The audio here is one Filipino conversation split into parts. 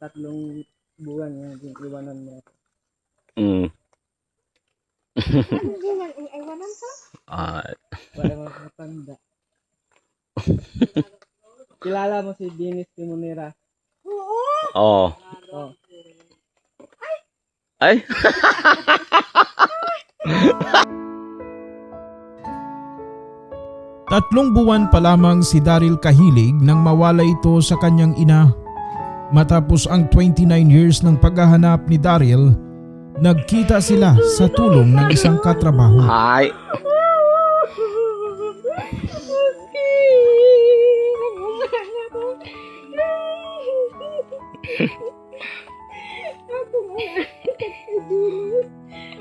tatlong buwan yan, iwanan mo. Mm. Hindi man iwanan ka? Wala mo matanda. Kilala mo si Dennis Timonera? Oo. Oh. Oh. Ay. Tatlong buwan pa lamang si Daryl kahilig nang mawala ito sa kanyang ina. Matapos ang 29 years ng paghahanap ni Daryl, nagkita sila sa tulong ng isang katrabaho. Ay.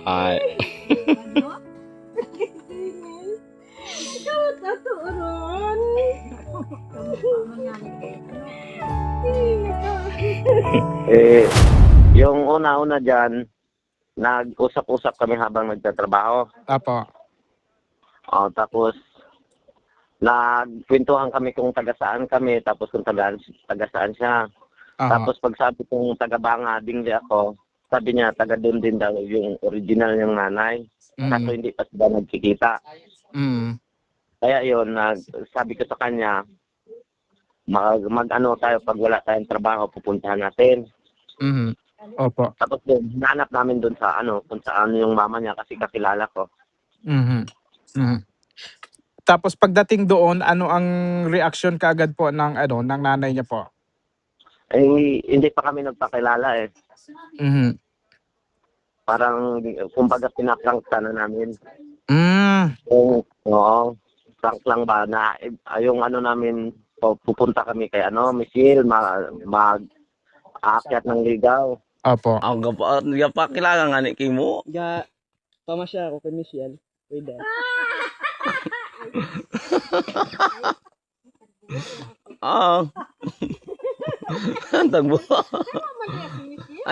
Ay. Yung una-una dyan, nag-usap-usap kami habang nagtatrabaho. Apo. Tapos, nagkwentuhan kami kung taga-saan kami, tapos kung taga-saan siya. Tapos pag sabi kong taga-Banga, dingli ako, sabi niya, taga-doon din daw yung original niyang nanay. Kaso hindi pa sila nagkikita. Kaya yun, sabi ko sa kanya, mag-ano tayo pag wala tayong trabaho, pupuntahan natin. Opo. Tapos doon, hinanap namin doon sa kung saan yung mama niya kasi kakilala ko. Tapos pagdating doon, ano ang reaction kaagad po ng ng nanay niya po? Hindi pa kami nagpakilala eh. Parang, kumbaga pinaprank na namin. Oo, prank lang ba na yung namin, pupunta kami kay Michelle, mag-aakyat ng ligaw. Opo. Ang gapakilala nga ni Kimo. Pamasya ako kay Michelle. Pwede. Tagbo.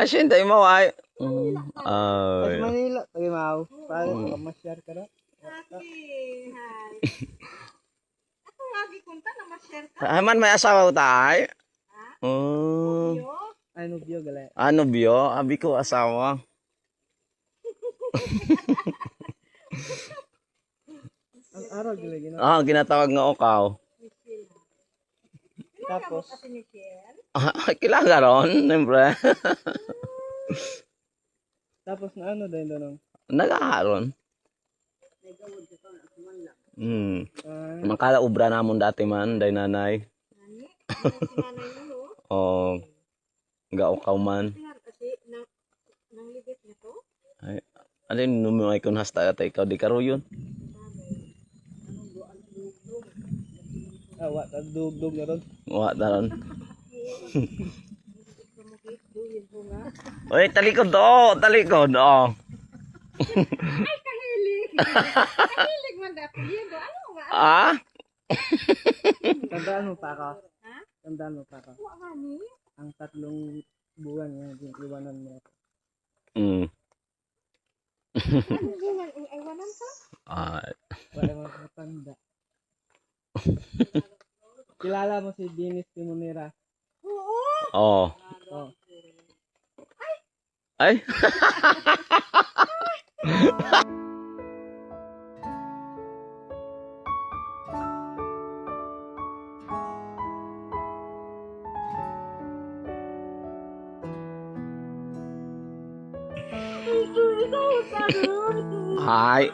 Siya tayo maway. Sa Manila, tayo mau. Para pamasyar ka na. Ako lagi kunta na ma-share ka. Man may asawa tayo. Ano biyo galay? Ano biyo? Abi ko asawa. Ang araw galay gina. Ginatawag nga okaw. Tapos Kilala ron, siyempre. tapos na din doon. Nag-aaron. Makala ubra namon dati man, day nanay. Gaukaw man. Ay, alin numay kun hasta ata ikaw di karo yun. Wa dugdug na ron. Wa daron. Oy, talikod talikod. Ay, kahilig. Kahilig man dati. Ano nga? Tandaan mo pa ako. Ha? Tandaan mo pa ako. Wa gani. Ang tatlong buwan yan, iwanan mo. Hindi man iwanan ka? Wala mo matanda. Kilala mo si Dennis Timonera? Oo. Oh. Ay. Hi. Hi.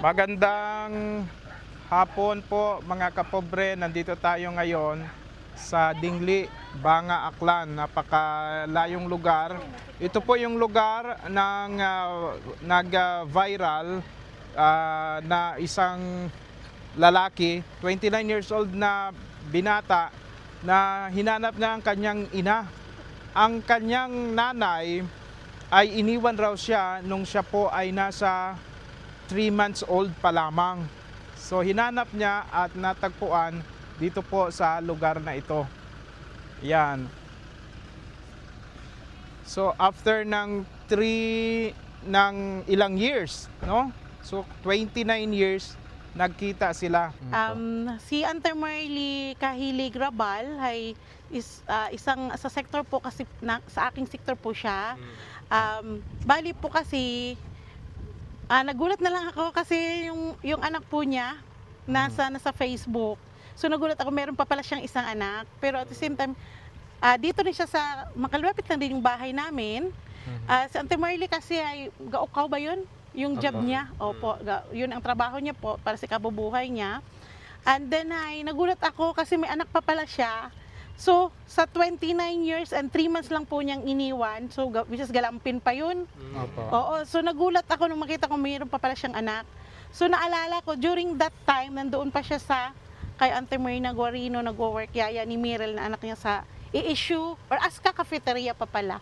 Magandang hapon po mga kapobre. Nandito tayo ngayon sa Dingli, Banga, Aklan. Napakalayong lugar. Ito po yung lugar ng nag-viral na isang lalaki, 29 years old na binata na hinanap na ang kanyang ina. Ang kanyang nanay ay iniwan raw siya nung siya po ay nasa 3 months old pa lamang. So hinanap niya at natagpuan dito po sa lugar na ito. Yan. So after ng ilang years, no? So 29 years nagkita sila. Si Ante Marley Kahilig Rabal ay isang sa sektor po kasi sa aking sektor po siya. Bali po kasi nagulat na lang ako kasi yung anak po niya nasa Facebook. So nagulat ako, meron pa pala siyang isang anak. Pero at the same time, dito rin siya sa, makalapit lang din yung bahay namin. Si Ante Marley kasi ay, gaukaw ba yun? Yung job niya. Opo, yun ang trabaho niya po para sa kabubuhay niya. And then ay, nagulat ako kasi may anak pa pala siya. So, sa 29 years and 3 months lang po niyang iniwan. So, which is galampin pa yun. Opo. Oo, so nagulat ako nung makita ko mayroon pa pala siyang anak. So, naalala ko, during that time, nandoon pa siya kay Ante Marina Guarino, nag-work yaya ni Mirel na anak niya sa i-issue, or Aska Cafeteria pa pala.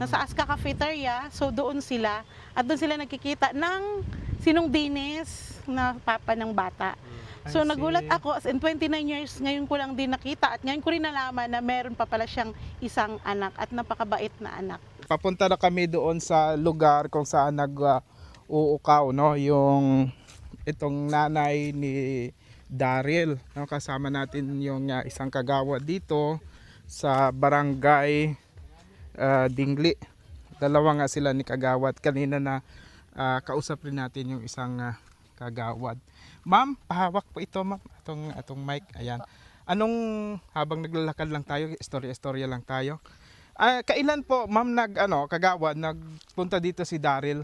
Nasa Aska Cafeteria, so doon sila. At doon sila nagkikita ng Sinong Dines na papa ng bata. So I nagulat see. ako, as in 29 years, ngayon ko lang din nakita at ngayon ko rin nalaman na meron pa pala siyang isang anak at napakabait na anak. Papunta na kami doon sa lugar kung saan uukaw, no? Yung itong nanay ni Daryl, no? Kasama natin yung isang kagawad dito sa barangay Dingli. Dalawa nga sila ni kagawad. Kanina na kausap rin natin yung isang kagawad. Ma'am, pahawak po ito, ma'am, atong mic. Ayan. Anong, habang naglalakad lang tayo, istorya lang tayo. Kailan po, ma'am, kagawad, nagpunta dito si Daryl?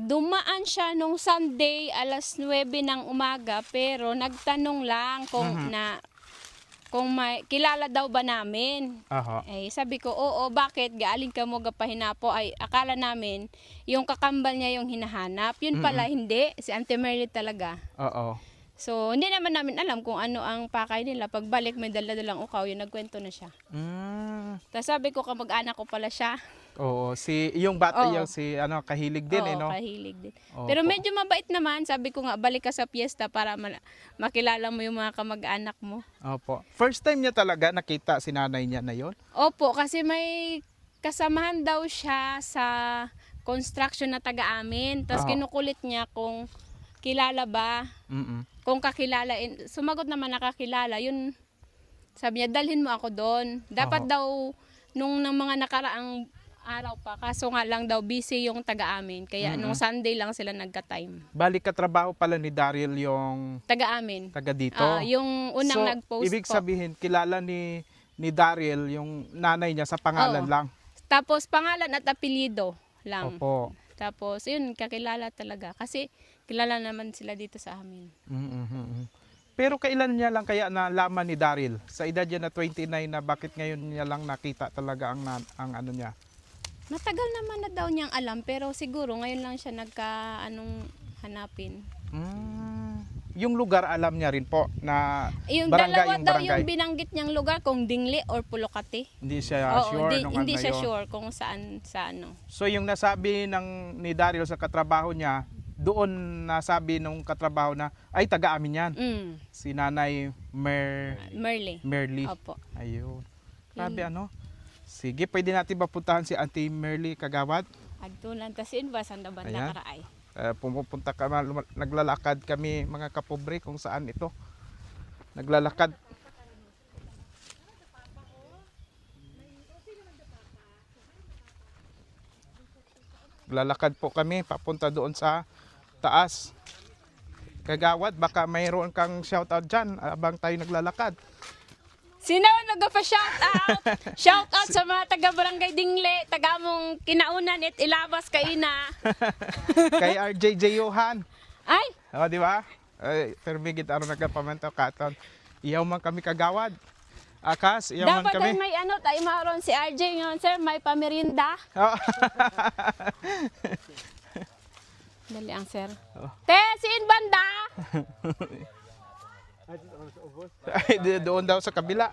Dumaan siya nung Sunday alas 9 ng umaga pero nagtanong lang kung may kilala daw ba namin. Aha. Sabi ko, oo, bakit? Gaaling ka mo gapahinapo? Ay, akala namin yung kakambal niya yung hinahanap. Yun pala, hindi. Si Ante Marley talaga. Oo. So, hindi naman namin alam kung ano ang pakay nila. Pagbalik, may dala-dalang ukaw, yun, nagkwento na siya. Tapos sabi ko, kamag-anak ko pala siya. Oo, yung bata Oo. yung kahilig din, Oo, no? kahilig din. Opo. Pero medyo mabait naman. Sabi ko nga, balik ka sa piyesta para makilala mo yung mga kamag-anak mo. Opo. First time niya talaga nakita si nanay niya na yon? Opo, kasi may kasamahan daw siya sa construction na taga-amin. Tapos Oo. kinukulit niya kung kilala ba. Kung kakilala. Sumagot naman nakakilala. Yun, sabi niya, dalhin mo ako doon. Dapat daw, nung mga nakaraang araw pa, kaso nga lang daw busy yung taga-amin. Kaya nung Sunday lang sila nagka-time. Balik katrabaho pala ni Daryl yung Taga-amin. taga dito. Yung unang so, nag-post ibig po. sabihin, kilala ni Daryl yung nanay niya sa pangalan Oo. lang. Tapos pangalan at apelyido lang. Opo. Tapos yun, kakilala talaga. Kasi kilala naman sila dito sa amin. Pero kailan niya lang kaya nalaman ni Daryl? Sa edad niya na 29 na bakit ngayon niya lang nakita talaga ang ano niya? Matagal naman na daw niyang alam, pero siguro ngayon lang siya hanapin. Yung lugar alam niya rin po na Yung barangay, dalawa yung daw barangay. yung binanggit niyang lugar, kung Dingli or Pulocati. Hindi siya sure nung hindi ano siya yun. sure kung saan sa ano. So yung nasabi ni Daryl sa katrabaho niya, doon nasabi nung katrabaho na, ay taga-amin yan. Si Nanay Merly. Opo. Ayun. Grabe Sige, pwede natin mapuntahan si Auntie Merly kagawad. Agtulan tasin ba sa banda Ayan. karaay. Pumupunta naglalakad kami mga kapobre kung saan ito. Naglalakad. Naglalakad po kami papunta doon sa taas. Kagawad, baka mayroon kang shoutout dyan abang tayo naglalakad. Sino nagpa-shoutout? Shoutout sa mga taga-barangay Dingle, taga-mong kinaunan at ilabas kaina. Kay RJJ Johan. Ay, Di ba? Pero bigit nagkapamanto katon. Iyaw man kami kagawad. Akas, iyaw man dapat kami. ay may tayo maroon si RJ ngayon, sir, may pamerinda. Dali ang sir. Te, siin banda? Ay, doon daw sa kabila.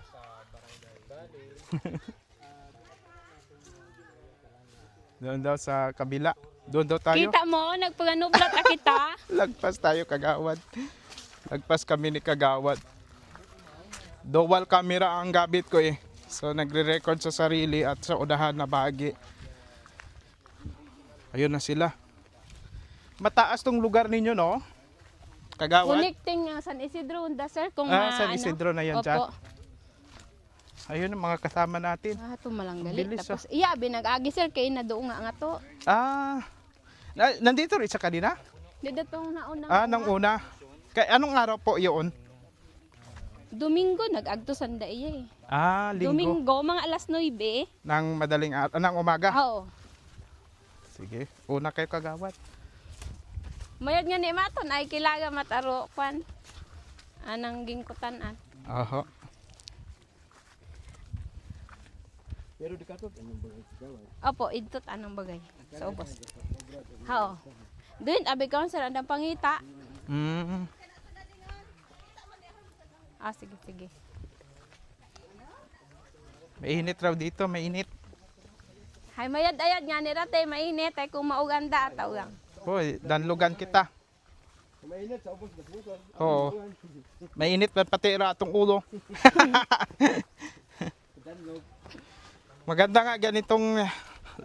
Doon daw sa kabila. Doon daw tayo. Kita mo, nagpaganublat kita. Lagpas tayo, Kagawad. Lagpas kami ni Kagawad. Dual camera ang gamit ko eh. So nagre-record sa sarili at sa unahan na bahagi. Ayun na sila. Mataas tong lugar ninyo, no? Kagawad? Connecting nga San Isidro, sir. Kung San Isidro na yan Opo. dyan. Ayun ang mga kasama natin. Ah, tumalanggali. Bilis, Tapos, iya, binag-agi, sir, kay na doon nga to. Nandito rin sa kanina? Dito tong naunang. Nang una. Anong araw po yun? Domingo, nag-agto sanda iya eh. Linggo. Domingo, mga alas 9. Nang madaling araw, nang umaga? Oo. Sige, una kayo, Kagawad. Mayad nga ni Maton, ay kilaga mataro, kwan. Anang gingkutan. Oho. Opo, idtot anong bagay. Sa ubos. Oo. Doon, abi ka sir, andang pangita. Sige, sige. Mainit raw dito, mainit. Hay mayad-ayad nga ni Rate, mainit. Ay kung mauganda at tawang. Hoy, danlugan kita. Oo. Mainit pa pati atong ulo. Maganda nga ganitong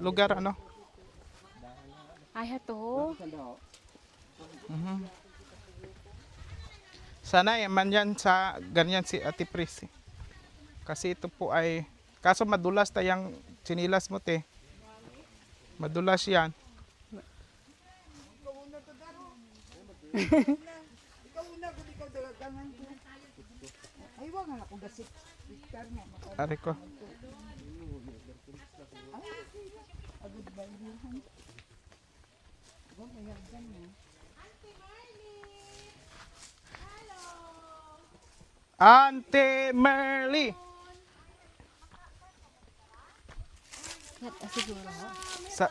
lugar, ano? Ay, hato. Sana man yan sa ganyan si Ate Pris. Kasi ito po ay, kaso madulas tayang sinilas mo, te. Madulas yan. Ari ko. Auntie Merly. Sa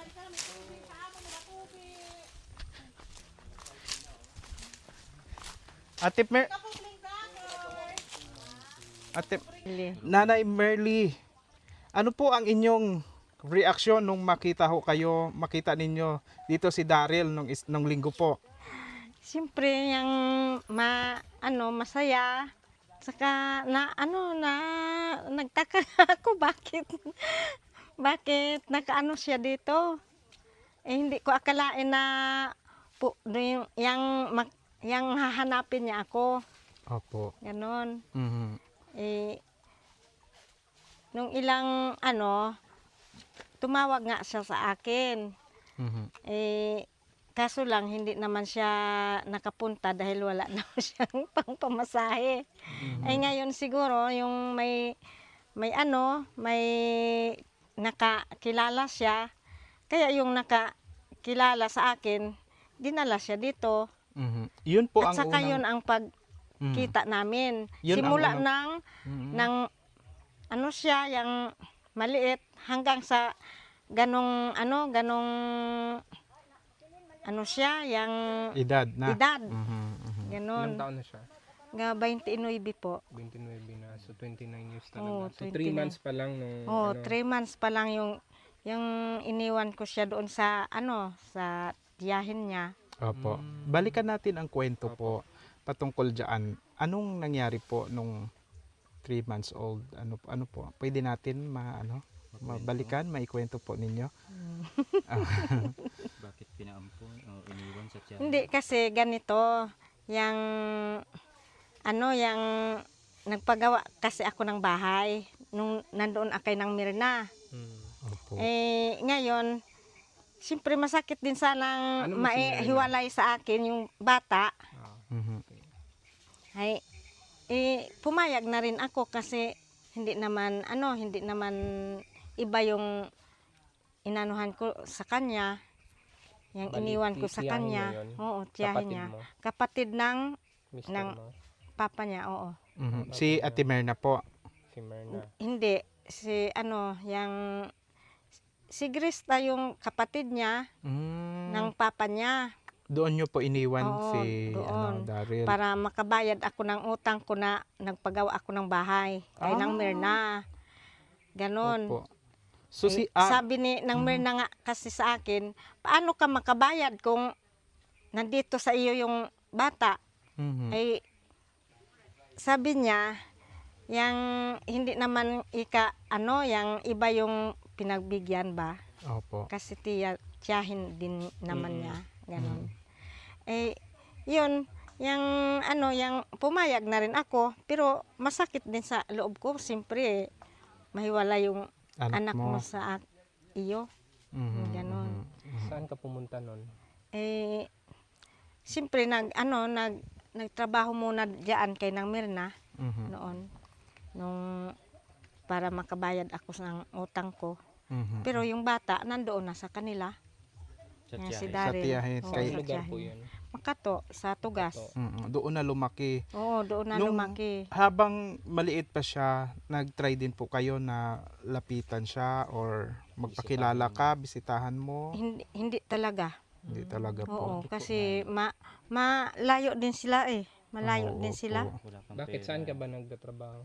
Nanay Merly, ano po ang inyong reaksyon nung makita ninyo dito si Daryl nung linggo po? Siyempre yung masaya. Saka nagtaka ako bakit nakaano siya dito. Hindi ko akalain na yang hahanapin niya ako. Opo. Ganon. Mhm. Nung ilang tumawag nga siya sa akin. Mhm. Kaso lang hindi naman siya nakapunta dahil wala naman siyang pangpamasahe. Ngayon siguro yung may nakakilala siya. Kaya yung nakakilala sa akin, dinala siya dito. Mhm. Yun po At ang saka unang yun ang pagkita namin. Yun ang Simula unang- ng siya, yung maliit hanggang sa ganong siya, yung edad na. edad. Mhm, mhm. Ganon. Ilang taon na siya? Nga 29 po. 29 na. So 29 years Oo, talaga. So 3 29. months pa lang nung 3 months pa lang yung iniwan ko siya doon sa sa tiyahin niya. Opo. Balikan natin ang kwento po patungkol diyan. Anong nangyari po nung 3 months old? Ano po? Pwede natin mabalikan, maikwento po ninyo? Bakit pinaampon o iniwan sa tiyan? Hindi kasi ganito, yang nagpagawa kasi ako ng bahay nung nandoon akay ng Mirna. Opo. Ngayon, siyempre masakit din sanang Ano mo si Mirna? maihiwalay sa akin yung bata. Mhm. Ay, pumayag na rin ako kasi hindi naman iba yung inanuhan ko sa kanya, yung Bali, iniwan ko sa tiyahin kanya. mo yun? Oo, tiyahin Kapatid niya. mo? Kapatid ng Mister mo? papa niya, oo. Mhm. Si Ate Merna po. Si Merna. Hindi, si Grista yung kapatid niya ng papa niya. Doon nyo po iniwan Oo, si doon. Daryl. Para makabayad ako ng utang ko na nagpagawa ako ng bahay kay ng Mirna. Ganon. Opo. So Sabi ni ng Myrna nga kasi sa akin, paano ka makabayad kung nandito sa iyo yung bata? Ay sabi niya, yang hindi naman yang iba yung pinagbigyan ba? Opo. Kasi tiyahin din naman niya, ganon. Yun, yang pumayag na rin ako, pero masakit din sa loob ko, siyempre, mahiwala yung anak mo sa iyo. Ganon. Saan ka pumunta nun? Siyempre, nagtrabaho muna diyan kay nang Myrna noon, para makabayad ako ng utang ko. Pero yung bata, nandoon na sa kanila. Si Daryl. tiyahin. Oo, Kay- sa Lugar po tiyahin. yun. Makato, sa Tugas. Doon na lumaki. Oo, doon na Nung- lumaki. Habang maliit pa siya, nag-try din po kayo na lapitan siya or magpakilala ka, bisitahan mo? Hindi talaga. Hindi talaga Oo, po. kasi malayo din sila eh. Malayo Oo, din sila. opo. Wala kang Bakit pera. saan ka ba nagtatrabaho?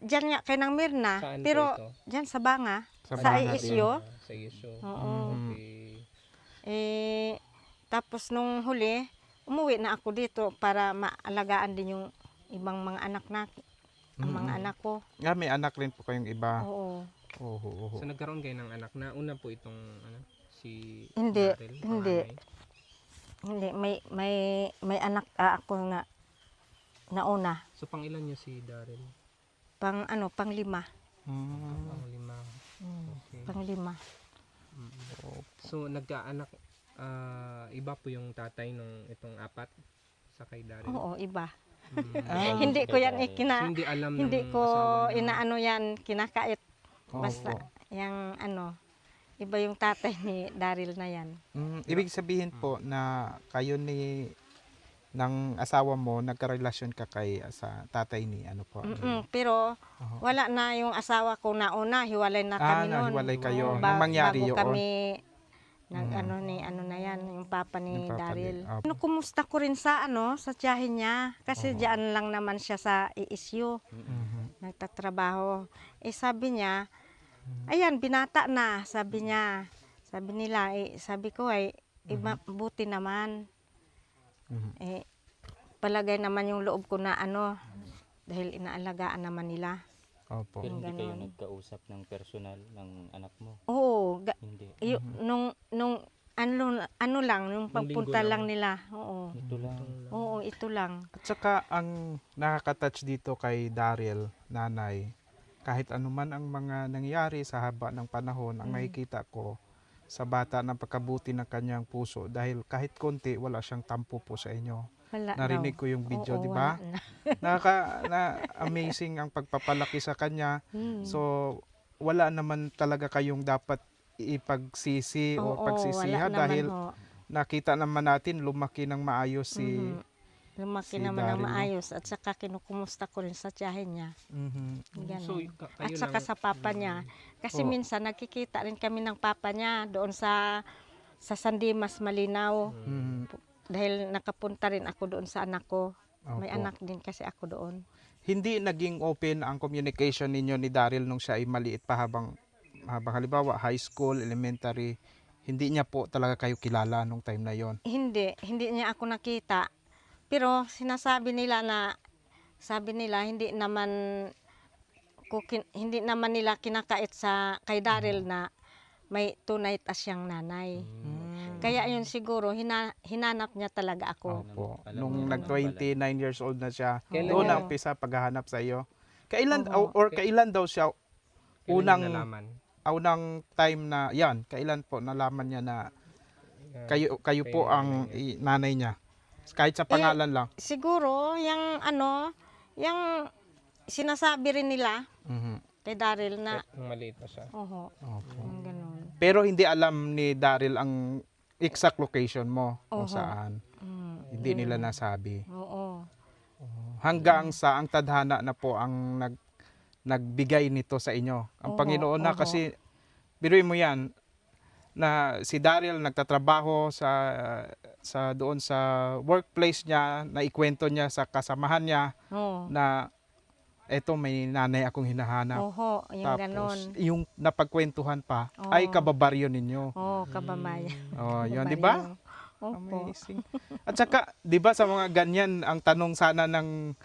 Diyan nga kay nang Myrna, Saan pero po ito? diyan sa Banga, Sa sa Banga ISU. Sa Iso. Oo. Okay. Tapos nung huli, umuwi na ako dito para maalagaan din yung ibang mga anak ang mga anak ko. May anak rin po kayong iba. Oo. Oo. So nagkaroon kayo ng anak na una po itong si Hindi, Daryl, hindi. panganay. Hindi, may anak ako nga nauna. So pang ilan niyo si Daryl? Pang 5. Pang 5. Okay. Pang 5. So nagkaanak, iba po yung tatay nung itong 4 sa kay Daryl. Oo, iba. Mm. Hindi ko yan So, hindi alam hindi ng ko asawa niya. inaano yan, kinakait. Opo. Basta yung iba yung tatay ni Daryl na yan. Ibig sabihin po na kayo ng asawa mo, nagkarelasyon ka sa tatay ni po? Pero wala na yung asawa ko nauna, hiwalay na kami noon. nahiwalay kayo. Oo, Nung mangyari bago yun. kami na yan, yung papa ni Yung papa Daryl. ni- Opo. Kumusta ko rin sa sa tiyahin niya kasi diyan lang naman siya sa ISU. Nagtatrabaho. Sabi niya, ayan, binata na, sabi niya. Sabi nila, sabi ko buti naman. Palagay naman yung loob ko na dahil inaalagaan naman nila. Opo. Pero hindi kayo Ganon. nagkausap ng personal ng anak mo? Oo, Hindi. nung ano lang, yung pagpunta linggo lang lang. nila. Oo. Ito lang. Oo, ito lang. At saka ang nakaka-touch dito kay Daryl, nanay, kahit anuman ang mga nangyari sa haba ng panahon, ang nakikita ko sa bata ng pagkabuti ng kanyang puso dahil kahit konti wala siyang tampo po sa inyo. Wala Narinig daw. ko yung video, Oo, di ba? wala na. Amazing ang pagpapalaki sa kanya. Hmm. So wala naman talaga kayong dapat ipagsisi o Oo, pagsisihan wala dahil naman ho. nakita naman natin lumaki ng maayos si Lumaki si naman ng Daryl, no? maayos at saka kinukumusta ko rin sa tiyahin niya. Ganon. So, At kayo saka lang, sa papa niya. Kasi Oo. minsan nakikita rin kami ng papa niya doon sa San Dimas, Malinaw. Dahil nakapunta rin ako doon sa anak ko. May Opo. anak din kasi ako doon. Hindi naging open ang communication ninyo ni Daryl nung siya ay maliit pa habang halimbawa high school, elementary, hindi niya po talaga kayo kilala nung time na yon. Hindi niya ako nakita. Pero sinasabi nila sabi nila hindi naman nila kinakait kay Daryl na may tunay ta siyang nanay. Kaya yun siguro hinanap niya talaga ako. Opo. Alam Nung mo naman nag-29 years old na siya, Kailan doon niya- na umpisa paghahanap sa iyo. Kailan Oo. kailan daw siya kailan unang niyo nalaman? unang time na kailan po nalaman niya na kayo po ang nanay niya? Kahit sa pangalan lang. Siguro yung sinasabi rin nila kay Daryl na Nung maliit pa siya. oho, Opo. yung ganun. Pero hindi alam ni Daryl ang exact location mo kung Oho. saan. Mm, Hindi nila nasabi. oo. Hanggang sa ang tadhana na po ang nagbigay nito sa inyo. Ang Oho, Panginoon na oho. kasi, biruin mo yan, na si Daryl nagtatrabaho sa doon sa workplace niya, na ikwento niya sa kasamahan niya Oo. na eto may nanay akong hinahanap. Oho, yung Tapos, ganon. yung napagkwentuhan pa, Oo. ay kababaryo ninyo. Oo, kababayan. Oh, yun, di ba? Kabaryo. Opo. Amazing. At saka, di ba sa mga ganyan, ang tanong sana ng,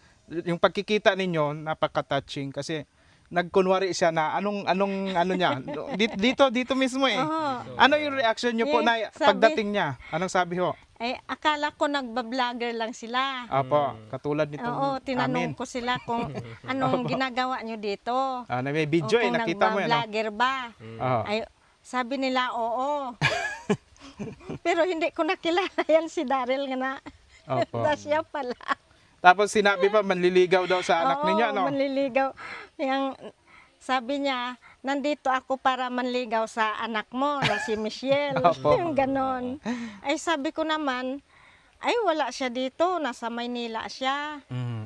yung pagkikita ninyo, napaka-touching kasi nagkunwari siya na ano niya, dito mismo eh. Oo. Ano yung reaction niyo po Eh, na sabi- pagdating niya? Anong sabi ho? Ay, akala ko nagbablogger lang sila. Apo, katulad Oo, nitong tinanong amin. ko sila kung anong ginagawa nyo dito. Ah, na may video O kung nakita mo yan. No? nagbablogger ba? Oo. Ay, sabi nila, oo. Pero hindi ko nakilala yan si Daryl nga na. Opo. Na siya pala. Tapos sinabi pa, manliligaw daw sa anak ninyo, ano? manliligaw. Yang, sabi niya, nandito ako para manligaw sa anak mo na si Michelle. Opo. Yung ganon. Ay sabi ko naman, ay wala siya dito, nasa Maynila siya.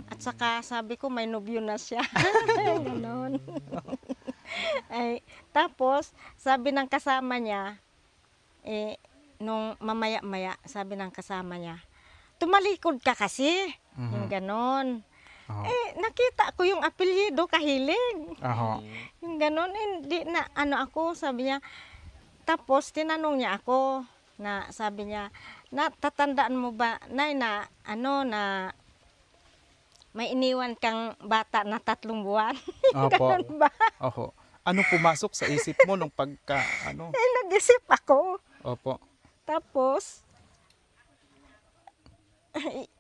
At saka sabi ko, may nobyo na siya. Ganon. Ay, tapos, sabi ng kasama niya, nung mamaya-maya, sabi ng kasama niya, tumalikod ka kasi. Yung ganon. Nakita ko yung apelyido, Kahilig. Aho. Yung ganon, hindi na, ako, sabi niya. Tapos, tinanong niya ako, na sabi niya, tatandaan mo ba, Nay, na, na, may iniwan kang bata na 3 buwan? Opo. Ganon ba? Oho. Anong pumasok sa isip mo nung pagka, Nag-isip ako. Opo. Tapos,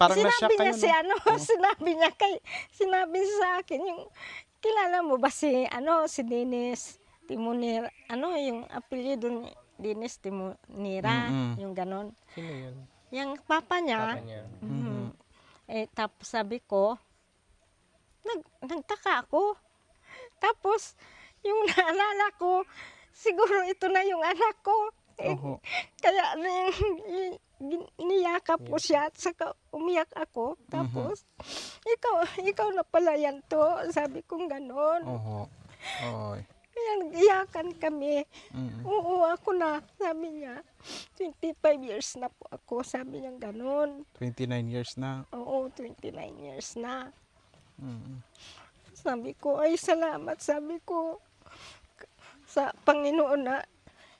Parang sinabi na-shock niya kayo, no? sinabi niya sa akin yung, kilala mo ba si Dennis Timonira, yung apelyido ni Dennis Timonira, yung ganon. Sino yun? Yung papa niya. Papa niya. Tapos sabi ko, nagtaka ako. Tapos, yung naalala ko, siguro ito na yung anak ko. Oho. Kaya niyakap ko siya at saka umiyak ako. Tapos, ikaw na pala yan to. Sabi kong ganon. Oho. Oy. Kaya nag-iyakan kami. Oo, ako na. Sabi niya, 25 years na po ako. Sabi niya ganon. 29 years na. Oo, 29 years na. Sabi ko, ay salamat. Sabi ko, sa Panginoon na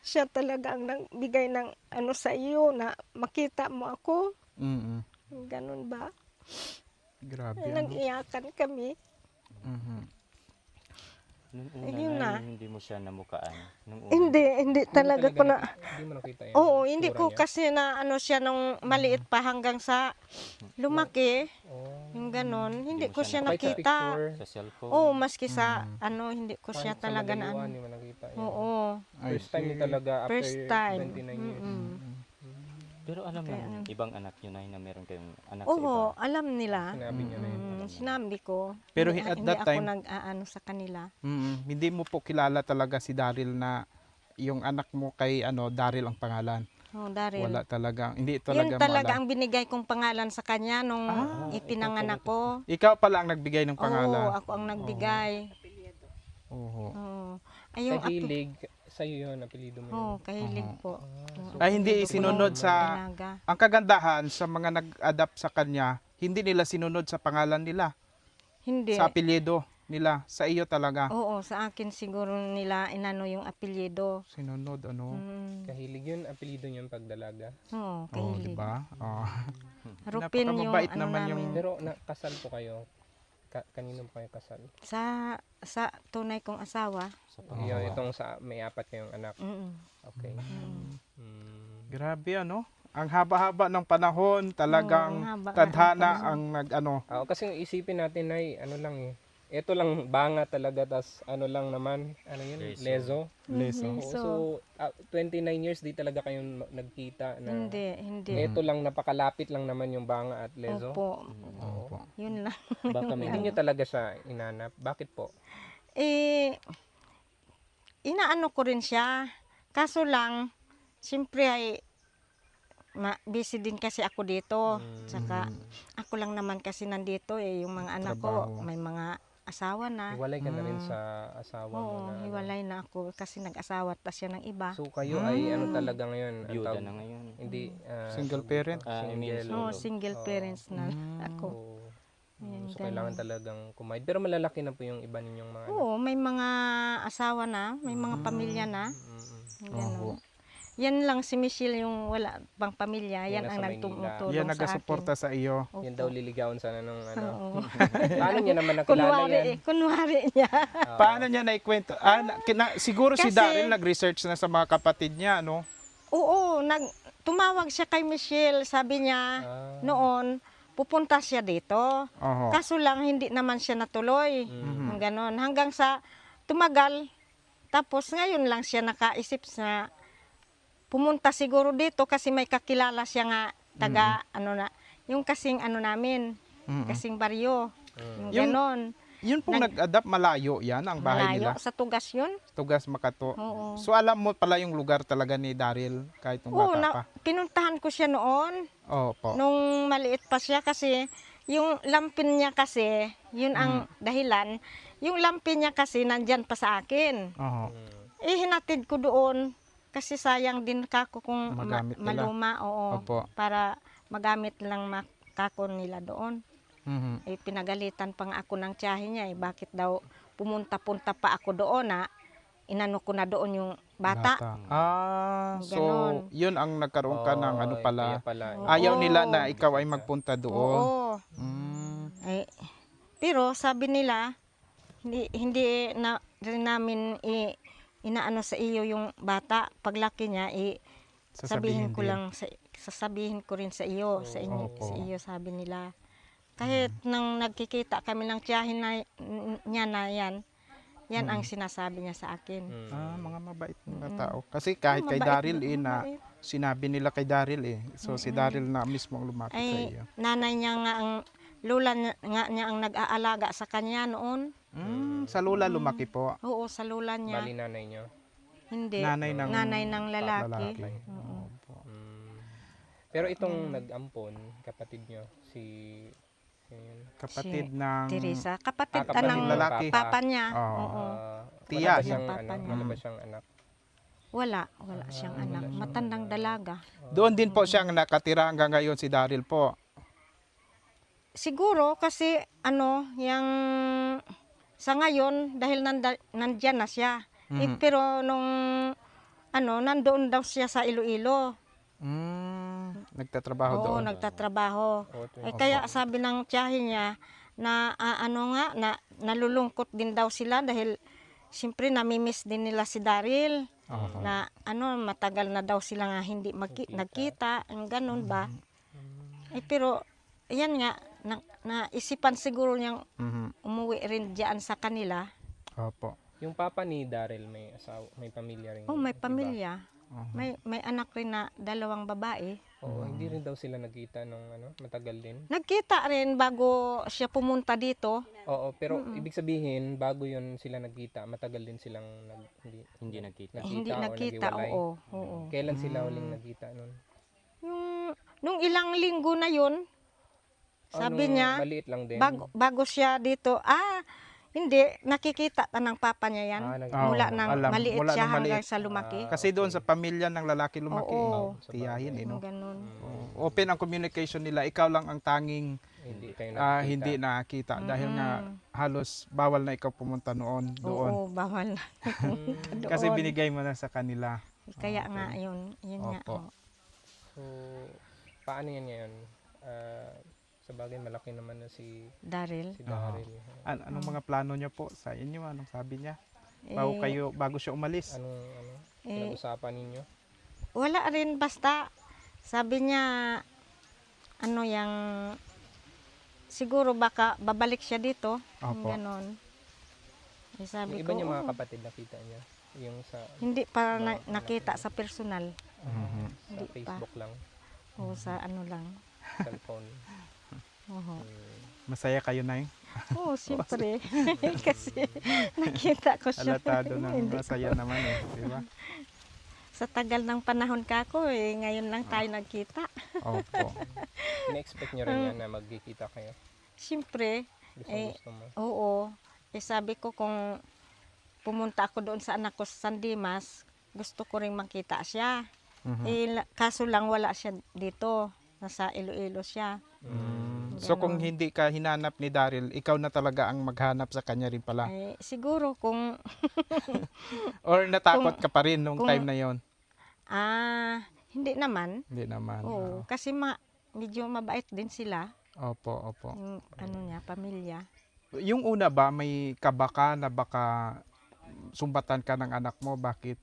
siya talaga ang nagbigay ng sa iyo na makita mo ako. Ganun ba? Grabe. Nag-iyakan kami. Nung Ayun una na. hindi mo siya namukaan. Nung una. Hindi talaga ko na. Hindi mo nakita yan. Oo, hindi Tsura ko niya? kasi na siya nung maliit pa hanggang sa lumaki. Oh. Yung ganon. Hindi mo ko siya siya Kahit sa nakita. picture, Sa cellphone. Oo, maski sa hindi ko siya kahit sa talaga na Malayuan, hindi mo nakita yan. Oo. First time niyo talaga after First time. 29 years. Pero alam Kaya ng ibang anak nyo na meron kayong anak sa iba. Oo, alam nila. Sinabi niya na yun. Sinabi ko. Pero Hindi- at hindi that time- ako nag-aano sa kanila. Hindi mo po kilala talaga si Daryl na yung anak mo kay Daryl ang pangalan. Oh, Daryl. Wala talaga. Hindi Yun talaga talaga maalam. ang binigay kong pangalan sa kanya nung ipinanganak ko. Ikaw pala ang nagbigay ng Oo, pangalan. ako ang nagbigay. Oo. Oo. Ay, yung Kahilig, sa'yo yun, apelido mo yun. Oo, Kahilig po. Ay, hindi sinunod sa... Dalaga. Ang kagandahan sa mga nag-adapt sa kanya, hindi nila sinunod sa pangalan nila. Hindi. Sa apelyido nila. Sa iyo talaga. Oo, sa akin siguro nila inano yung apelyido. Sinunod, Kahilig yun, apelido niyo yung pagdalaga. Oo, Oh, Kahilig. di ba? Oh. Rupin yung Napakababait ano naman namin. yung- Pero kasal po kayo. Kanino po kayo kasal? Sa tunay kong asawa. Yun, itong may 4 kayong anak. Okay. Grabe Ang haba-haba ng panahon, talagang Oo, ang haba tadhana ng ang Kasi isipin natin ay lang ito lang banga talaga, tas lang naman, lezo. leso. So, So, 29 years di talaga kayong nagkita na hindi. ito lang, napakalapit lang naman yung banga at lezo. Opo. Opo. Yun lang. Baka may Hindi nyo talaga siya inanap. Bakit po? Inaano ko rin siya. Kaso lang, siyempre ay busy din kasi ako dito. Saka ako lang naman kasi nandito yung mga anak ko, Trabaho. may mga asawa na. Hiwalay ka na rin sa asawa mo Oo, na. hiwalay na ako kasi nag-asawa ta siya ng iba. So kayo ay talaga ngayon? ang Byuda tawag- na ngayon. Hindi. Single parent. I mean, Single. Oo, single parents na ako. Oh. Ayan, So kailangan ganun. talagang kumayod. Pero malalaki na po yung iba ninyong mga anak. Oo, may mga asawa na, may mga pamilya na. Ganun. Yan lang si Michelle yung wala pang pamilya. Yung Yan ang nasa nagtumutulong Yan sa nagasuporta akin. sa iyo. Opo. Yan daw liligawan sana nung ano. Oo. Paano niya naman nakilala yan? Kunwari niya. Paano niya naikwento? Siguro si Kasi- Daryl nag-research na sa mga kapatid niya, no? Oo, tumawag siya kay Michelle. Sabi niya, noon, pupunta siya dito. Oho. Kaso lang, hindi naman siya natuloy. Ganon. Hanggang sa tumagal. Tapos ngayon lang siya nakaisip na pumunta siguro dito kasi may kakilala siya nga taga, yung kasing namin, kasing baryo. Yung Yung- ganon. Yun pong nag-adapt, malayo yan, ang bahay Malayo, nila. sa Tugas yun. Tugas, Makato. Oo. So alam mo pala yung lugar talaga ni Daryl kahit nung Oo, bata pa. pinuntahan ko siya noon. Opo. Nung maliit pa siya kasi yung lampin niya kasi, yun ang dahilan. Yung lampin niya kasi nandyan pa sa akin. Oho. Hinatid ko doon kasi sayang din kako kung Magamit nila. maluma. Oo, Opo. para magamit lang kako nila doon. Mhm. Pinagalitan pa nga ako ng tiyahin niya. Bakit daw pumunta-punta pa ako doon inano ko na doon yung bata. So Ganon. yun ang nagkaroon ka ng ano Kaya pala. pala. Ayaw Oo. nila na ikaw ay magpunta doon. Oo. Mm. Pero sabi nila, hindi na rin namin inaano sa iyo yung bata. Paglaki niya, sasabihin ko din. lang, sasabihin ko rin sa iyo, sa inyo, Opo. sa iyo, sabi nila. Kahit nang nagkikita kami ng tiyahin niya na yan ang sinasabi niya sa akin. Mga mabait na tao. Kasi kahit kay Mabait Daryl mabait. sinabi nila kay Daryl So si Daryl na mismo ang lumapit sa iyo. Nanay niya nga lula niya ang nag-aalaga sa kanya noon. Sa lula lumaki po. Oo, sa lula niya. Bali nanay niyo. Hindi. Nanay ng lalaki. lalaki. Pero itong nag-ampon, kapatid niyo, si Kapatid Si ng Teresa, kapatid, kapatid ng lalaki. papa niya. Oo. Oo. Tiya. wala ba siyang, Yung papa niya. wala ba siyang anak? Wala siyang anak. Matandang dalaga. Doon din po siyang nakatira hanggang ngayon si Daryl po. Siguro kasi yung sa ngayon dahil nandyan na siya. Pero nung nandoon daw siya sa Iloilo. Nagtatrabaho Oo, doon. nagtatrabaho. Oo, Kaya sabi ng tiyahin niya na nalulungkot din daw sila dahil siyempre namimiss din nila si Daryl. Na matagal na daw sila nga hindi nagkita, ganun ba? Pero yan nga naisipan siguro niyang umuwi rin diyan sa kanila. Opo. Yung papa ni Daryl may asawa, may pamilya rin. Oh, may iba. pamilya. May anak rin na 2 babae. Oo, hindi rin daw sila nagkita nung matagal din. Nagkita rin bago siya pumunta dito. Oo, pero ibig sabihin bago yun sila nagkita, matagal din silang Hindi nagkita. Hindi o nagkita, naghiwalay. oo. Kailan sila huling nagkita nun? Nung ilang linggo na yun, sabi Nung niya, maliit lang din. bago siya dito, hindi, nakikita ng papa niya yan. Mula nang maliit mula siya nang maliit. hanggang sa lumaki. Kasi doon sa pamilya ng lalaki lumaki. Oo. Tiyahin, no? Ganun. Open ang communication nila. Ikaw lang ang tanging Hindi kayo nakikita. hindi nakita. Dahil nga halos bawal na ikaw pumunta doon. Oo, bawal na. Doon. Kasi binigay mo na sa kanila. Kaya nga, yun nga. Opo. So, paano yan ngayon? Sa bagay, malaki naman na si Daryl. Daryl. Anong mga plano niya po sa inyo? Anong sabi niya? Bago siya umalis. Anong pinag-usapan ninyo? Wala rin, basta sabi niya, siguro baka babalik siya dito. Opo. Ganon. Yung Sabi iba ko, niya mga kapatid nakita niya? Yung sa hindi pa nakita sa personal. Hindi pa. Facebook lang, O sa lang. cellphone. Oo. Masaya kayo na Oo, siyempre. Kasi nakita ko siya. Alatado na masaya naman di ba? Sa tagal ng panahon kako, ngayon lang tayo nagkita. Opo. In-expect niyo rin yan na magkikita kayo? Siyempre, Gusto mo? oo. Sabi ko kung pumunta ako doon sa anak ko sa San Dimas, gusto ko rin makita siya. Kaso lang wala siya dito. Nasa Iloilo siya. So kung Ganon. hindi ka hinanap ni Daryl, ikaw na talaga ang maghanap sa kanya rin pala. Ay, siguro kung Or natakot ka pa rin nung kung- time na yon? hindi naman. Hindi naman. Oo, kasi medyo mabait din sila. Opo, opo. Yung ano niya, pamilya. Yung una ba, may kaba ka na baka sumbatan ka ng anak mo? Bakit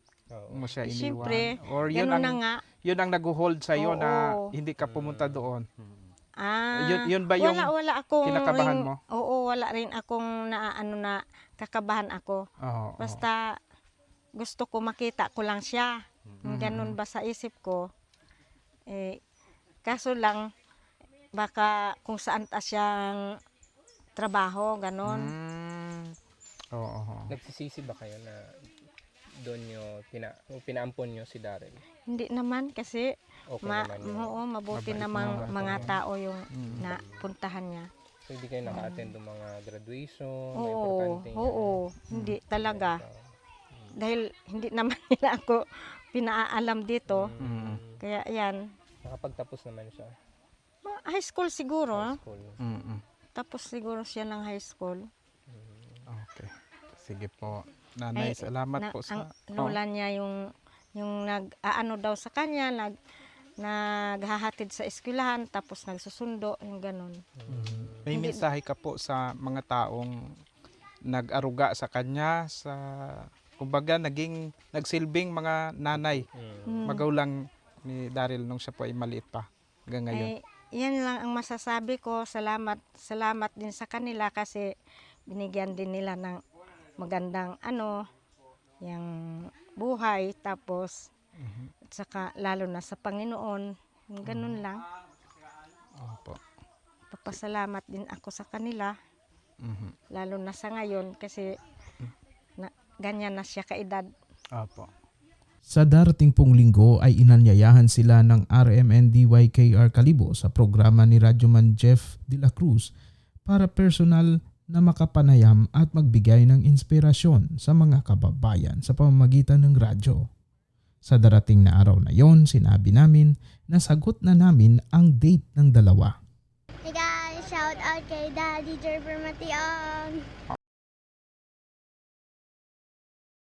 mo siya iniwan? Siyempre, Or yun gano'n na ang, nga. yun ang nag-hold sa'yo na Oo. hindi ka pumunta doon? Yun ba yung wala akong kinakabahan mo? Oo, wala rin akong na kakabahan ako. Oo, Basta gusto ko makita ko lang siya. Ganun ba sa isip ko? Kaso lang baka kung saan ta siyang trabaho, ganon. Oo. Nagsisisi ba kayo na doon nyo, pinaampon nyo si Daryl? Hindi naman kasi Okay naman yun. mabuti Mabait namang naman. mga tao yung napuntahan niya. So hindi kayo naka-attend ng mga graduation, na Oo, importante nga. oo, hindi talaga. Dahil hindi naman nila ako pinaalam dito. Kaya yan, Nakapagtapos naman siya. high school siguro. High school. Tapos siguro siya ng high school. Okay. Sige po. Nanay, salamat po Ang sa... lola niya yung nag-aano daw sa kanya, naghahatid sa eskwelahan, tapos nagsusundo, yung ganon. May mensahe ka po sa mga taong nag-aruga sa kanya, sa kumbaga nagsilbing mga nanay, magulang ni Daryl nung siya po ay maliit pa hanggang ngayon. Yan lang ang masasabi ko. Salamat din sa kanila kasi binigyan din nila ng magandang yung buhay, tapos at saka lalo na sa Panginoon, yung ganun lang. Opo. Papasalamat din ako sa kanila, lalo na sa ngayon kasi ganyan na siya kaedad. Opo. Sa darating pong linggo ay inanyayahan sila ng RMNDYKR Kalibo sa programa ni Radyoman Jeff de la Cruz para personal na makapanayam at magbigay ng inspirasyon sa mga kababayan sa pamamagitan ng radyo. Sa darating na araw na yon, sinabi namin na sagot na namin ang date ng dalawa. Hey guys, shout out kay Daddy Jerper Mation.